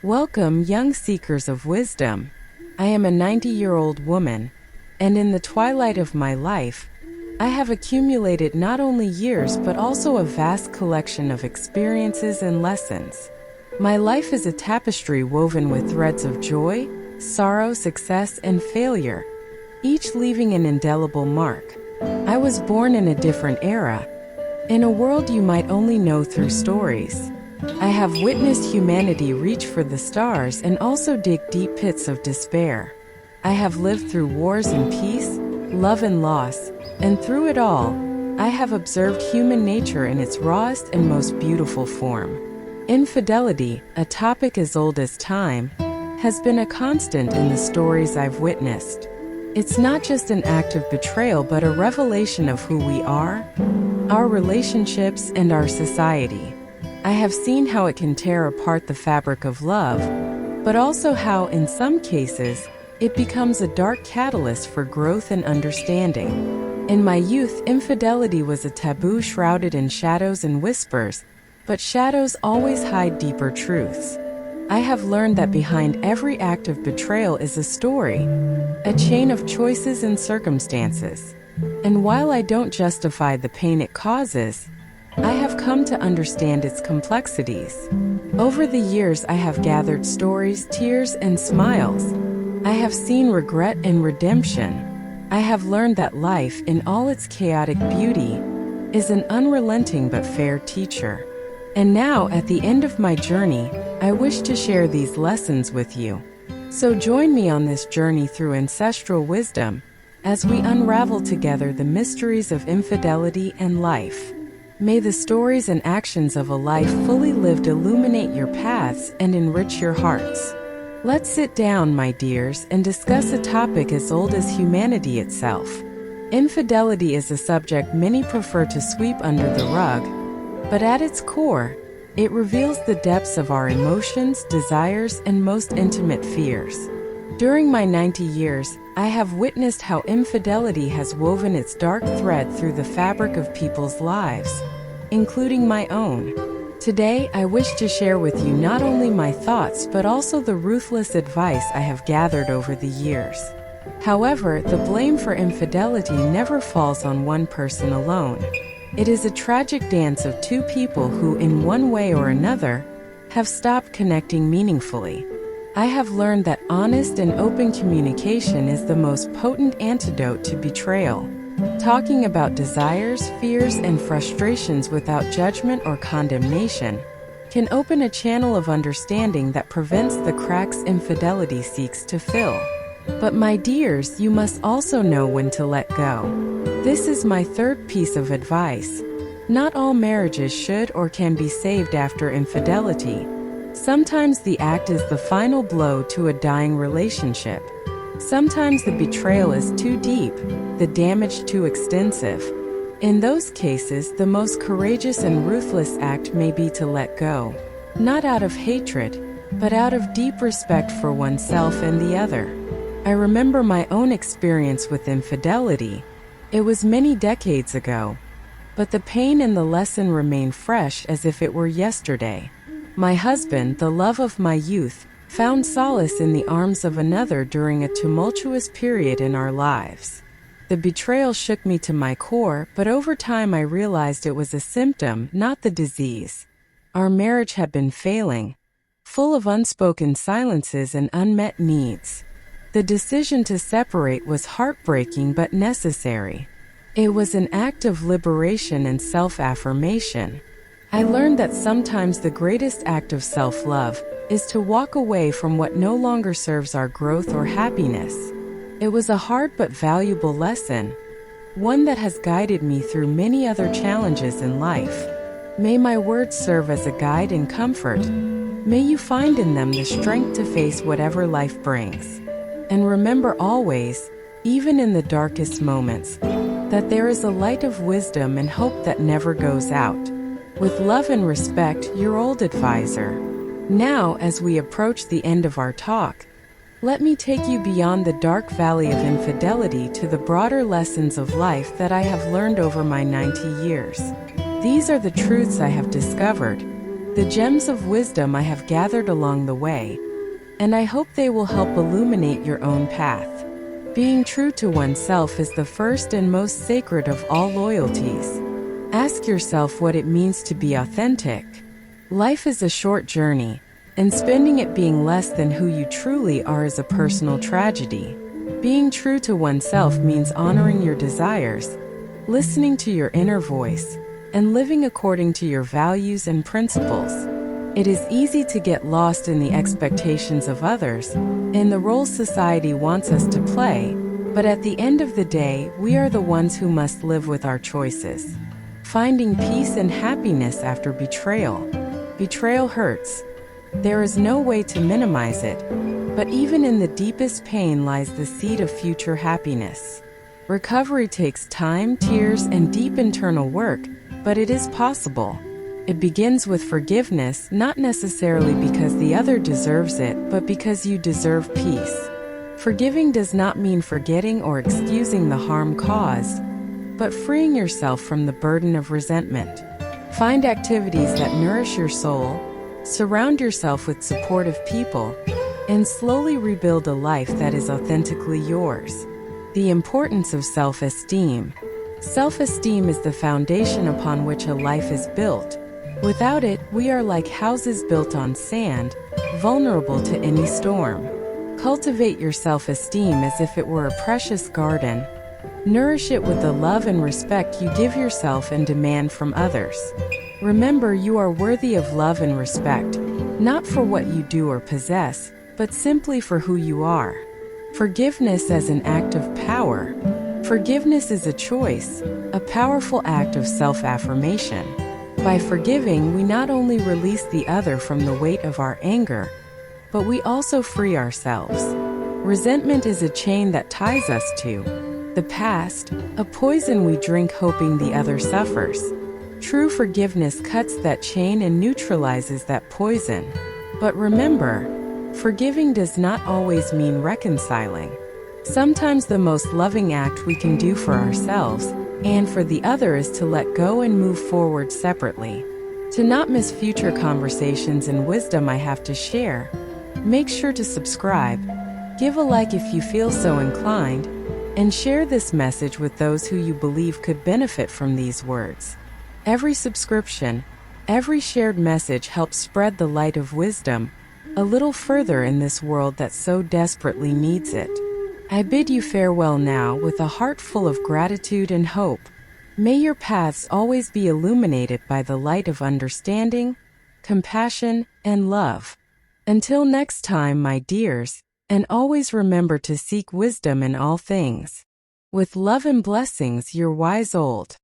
Welcome, young seekers of wisdom. I am a 90-year-old woman, and in the twilight of my life, I have accumulated not only years but also a vast collection of experiences and lessons. My life is a tapestry woven with threads of joy, sorrow, success, and failure, each leaving an indelible mark. I was born in a different era, in a world you might only know through stories. I have witnessed humanity reach for the stars and also dig deep pits of despair. I have lived through wars and peace, love and loss, and through it all, I have observed human nature in its rawest and most beautiful form. Infidelity, a topic as old as time, has been a constant in the stories I've witnessed. It's not just an act of betrayal but a revelation of who we are, our relationships, and our society. I have seen how it can tear apart the fabric of love, but also how, in some cases, it becomes a dark catalyst for growth and understanding. In my youth, infidelity was a taboo shrouded in shadows and whispers, but shadows always hide deeper truths. I have learned that behind every act of betrayal is a story, a chain of choices and circumstances. And while I don't justify the pain it causes, I have come to understand its complexities. Over the years, I have gathered stories, tears, and smiles. I have seen regret and redemption. I have learned that life, in all its chaotic beauty, is an unrelenting but fair teacher. And now, at the end of my journey, I wish to share these lessons with you. So join me on this journey through ancestral wisdom as we unravel together the mysteries of infidelity and life. May the stories and actions of a life fully lived illuminate your paths and enrich your hearts. Let's sit down, my dears, and discuss a topic as old as humanity itself. Infidelity is a subject many prefer to sweep under the rug, but at its core, it reveals the depths of our emotions, desires, and most intimate fears. During my 90 years, I have witnessed how infidelity has woven its dark thread through the fabric of people's lives, including my own. Today, I wish to share with you not only my thoughts but also the ruthless advice I have gathered over the years. However, the blame for infidelity never falls on one person alone. It is a tragic dance of two people who, in one way or another, have stopped connecting meaningfully. I have learned that honest and open communication is the most potent antidote to betrayal. Talking about desires, fears, and frustrations without judgment or condemnation can open a channel of understanding that prevents the cracks infidelity seeks to fill. But my dears, you must also know when to let go. This is my third piece of advice. Not all marriages should or can be saved after infidelity. Sometimes the act is the final blow to a dying relationship. Sometimes the betrayal is too deep, the damage too extensive. In those cases, the most courageous and ruthless act may be to let go, not out of hatred, but out of deep respect for oneself and the other. I remember my own experience with infidelity. It was many decades ago, but the pain and the lesson remain fresh as if it were yesterday. My husband, the love of my youth, found solace in the arms of another during a tumultuous period in our lives. The betrayal shook me to my core, but over time I realized it was a symptom, not the disease. Our marriage had been failing, full of unspoken silences and unmet needs. The decision to separate was heartbreaking but necessary. It was an act of liberation and self-affirmation. I learned that sometimes the greatest act of self-love is to walk away from what no longer serves our growth or happiness. It was a hard but valuable lesson, one that has guided me through many other challenges in life. May my words serve as a guide and comfort. May you find in them the strength to face whatever life brings. And remember always, even in the darkest moments, that there is a light of wisdom and hope that never goes out. With love and respect, your old advisor. Now, as we approach the end of our talk, let me take you beyond the dark valley of infidelity to the broader lessons of life that I have learned over my 90 years. These are the truths I have discovered, the gems of wisdom I have gathered along the way, and I hope they will help illuminate your own path. Being true to oneself is the first and most sacred of all loyalties. Ask yourself what it means to be authentic. Life is a short journey, and spending it being less than who you truly are is a personal tragedy. Being true to oneself means honoring your desires, listening to your inner voice, and living according to your values and principles. It is easy to get lost in the expectations of others, in the roles society wants us to play, but at the end of the day, we are the ones who must live with our choices. Finding peace and happiness after betrayal. Betrayal hurts. There is no way to minimize it, but even in the deepest pain lies the seed of future happiness. Recovery takes time, tears, and deep internal work, but it is possible. It begins with forgiveness, not necessarily because the other deserves it, but because you deserve peace. Forgiving does not mean forgetting or excusing the harm caused, but freeing yourself from the burden of resentment. Find activities that nourish your soul, surround yourself with supportive people, and slowly rebuild a life that is authentically yours. The importance of self-esteem. Self-esteem is the foundation upon which a life is built. Without it, we are like houses built on sand, vulnerable to any storm. Cultivate your self-esteem as if it were a precious garden. Nourish it with the love and respect you give yourself and demand from others. Remember, you are worthy of love and respect, not for what you do or possess, but simply for who you are. Forgiveness as an act of power. Forgiveness is a choice, a powerful act of self-affirmation. By forgiving, we not only release the other from the weight of our anger, but we also free ourselves. Resentment is a chain that ties us to the past, a poison we drink hoping the other suffers. True forgiveness cuts that chain and neutralizes that poison. But remember, forgiving does not always mean reconciling. Sometimes the most loving act we can do for ourselves and for the other is to let go and move forward separately. To not miss future conversations and wisdom I have to share, make sure to subscribe, give a like if you feel so inclined, and share this message with those who you believe could benefit from these words. Every subscription, every shared message helps spread the light of wisdom a little further in this world that so desperately needs it. I bid you farewell now with a heart full of gratitude and hope. May your paths always be illuminated by the light of understanding, compassion, and love. Until next time, my dears, and always remember to seek wisdom in all things. With love and blessings, your wise old.